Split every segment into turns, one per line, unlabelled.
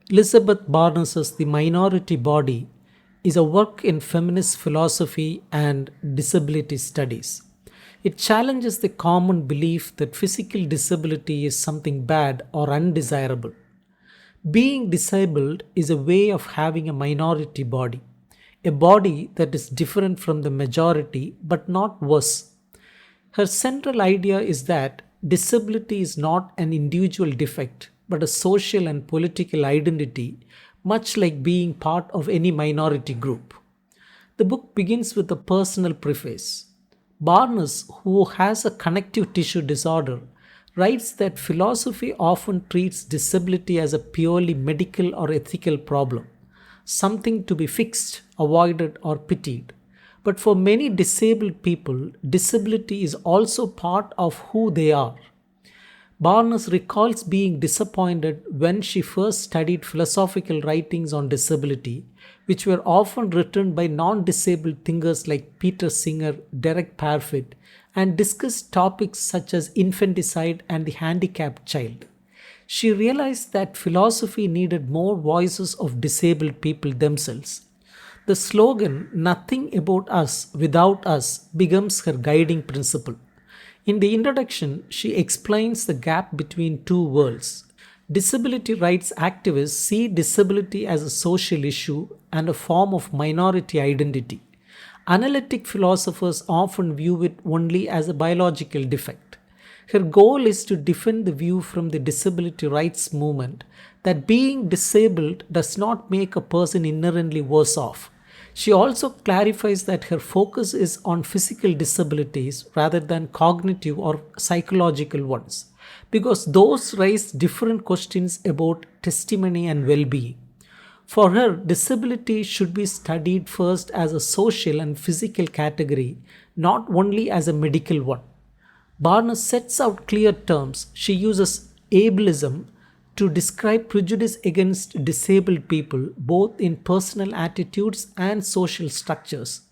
Elizabeth Barnes's The Minority Body is a work in feminist philosophy and disability studies. It challenges the common belief that physical disability is something bad or undesirable. Being disabled is a way of having a minority body, a body that is different from the majority but not worse. Her central idea is that disability is not an individual defect but a social and political identity, much like being part of any minority group. The book begins with a personal preface. Barnes, who has a connective tissue disorder, writes that philosophy often treats disability as a purely medical or ethical problem, something to be fixed, avoided, or pitied. But for many disabled people, disability is also part of who they are. Barnes recalls being disappointed when she first studied philosophical writings on disability, which were often written by non disabled thinkers like Peter Singer, Derek Parfit, and discussed topics such as infanticide and the handicapped child. She realized that philosophy needed more voices of disabled people themselves. The slogan, "Nothing about us without us," becomes her guiding principle. In the introduction, she explains the gap between two worlds. Disability rights activists see disability as a social issue and a form of minority identity. Analytic philosophers often view it only as a biological defect. Her goal is to defend the view from the disability rights movement that being disabled does not make a person inherently worse off. She also clarifies that her focus is on physical disabilities rather than cognitive or psychological ones, because those raise different questions about testimony and well being. For her, disability should be studied first as a social and physical category, not only as a medical one. Barnes sets out clear terms. She uses ableism to describe prejudice against disabled people, both in personal attitudes and social structures,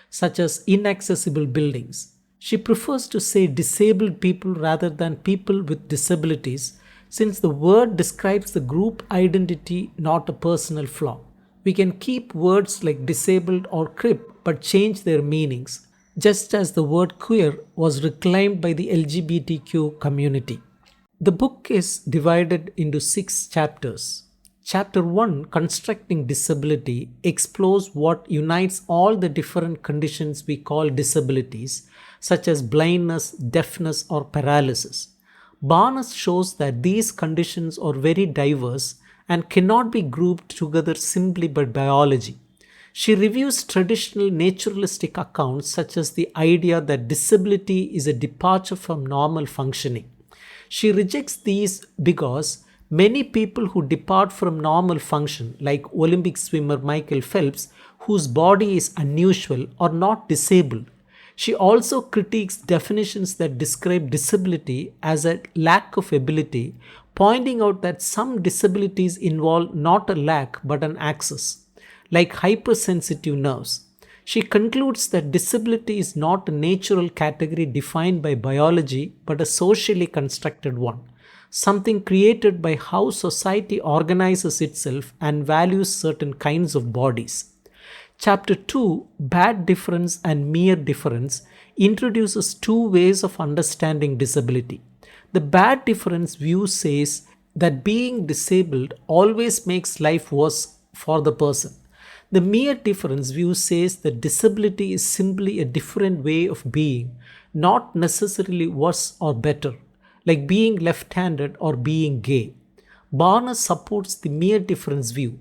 such as inaccessible buildings. She prefers to say disabled people rather than people with disabilities, since the word describes the group identity, not a personal flaw. We can keep words like disabled or crip but change their meanings, just as the word queer was reclaimed by the LGBTQ community. The book is divided into 6 chapters. Chapter 1, Constructing Disability, explores what unites all the different conditions we call disabilities, such as blindness, deafness, or paralysis. Barnes shows that these conditions are very diverse and cannot be grouped together simply by biology. She reviews traditional naturalistic accounts, such as the idea that disability is a departure from normal functioning. She rejects these because many people who depart from normal function, like Olympic swimmer Michael Phelps, whose body is unusual, are not disabled. She also critiques definitions that describe disability as a lack of ability, pointing out that some disabilities involve not a lack but an access, like hypersensitive nerves. She concludes that disability is not a natural category defined by biology but a socially constructed one, something created by how society organizes itself and values certain kinds of bodies. Chapter 2, Bad Difference and Mere Difference, introduces two ways of understanding disability. The bad difference view says that being disabled always makes life worse for the person. The mere difference view says that disability is simply a different way of being, not necessarily worse or better, like being left handed or being gay. Barnes supports the mere difference view.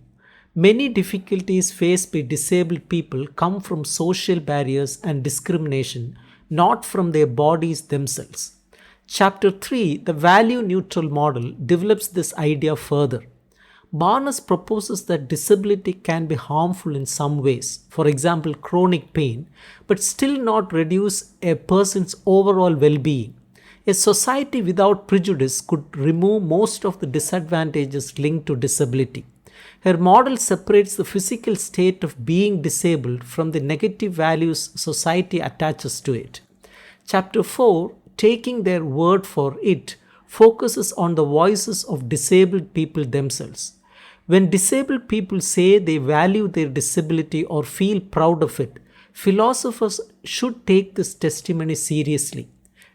Many difficulties faced by disabled people come from social barriers and discrimination, not from their bodies themselves. Chapter 3, the value neutral model, develops this idea further. Barnes proposes that disability can be harmful in some ways, for example, chronic pain, but still not reduce a person's overall well being. A society without prejudice could remove most of the disadvantages linked to disability. Her model separates the physical state of being disabled from the negative values society attaches to it. Chapter 4, Taking Their Word for It, focuses on the voices of disabled people themselves. When disabled people say they value their disability or feel proud of it, philosophers should take this testimony seriously.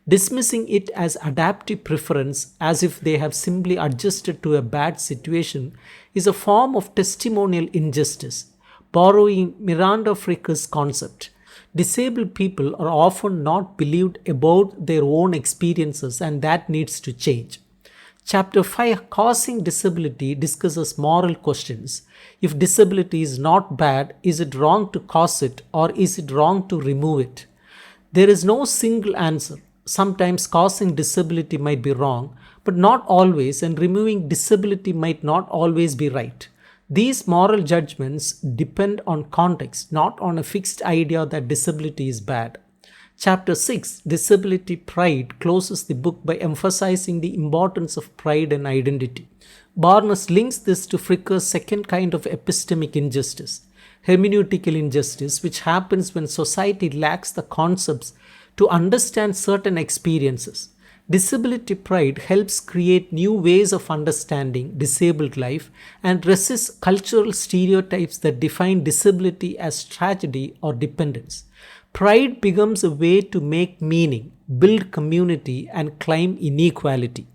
Dismissing it as adaptive preference, as if they have simply adjusted to a bad situation, is a form of testimonial injustice. Borrowing Miranda Fricker's concept, disabled people are often not believed about their own experiences, and that needs to change. Chapter 5, Causing Disability, discusses moral questions. If disability is not bad, is it wrong to cause it, or is it wrong to remove it? There is no single answer. Sometimes causing disability might be wrong, but not always, and removing disability might not always be right. These moral judgments depend on context, not on a fixed idea that disability is bad. Chapter 6, Disability Pride, closes the book by emphasizing the importance of pride and identity. Barnes links this to Fricker's second kind of epistemic injustice, hermeneutical injustice, which happens when society lacks the concepts to understand certain experiences. Disability pride helps create new ways of understanding disabled life and resists cultural stereotypes that define disability as tragedy or dependence. Pride becomes a way to make meaning, build community, and climb inequality.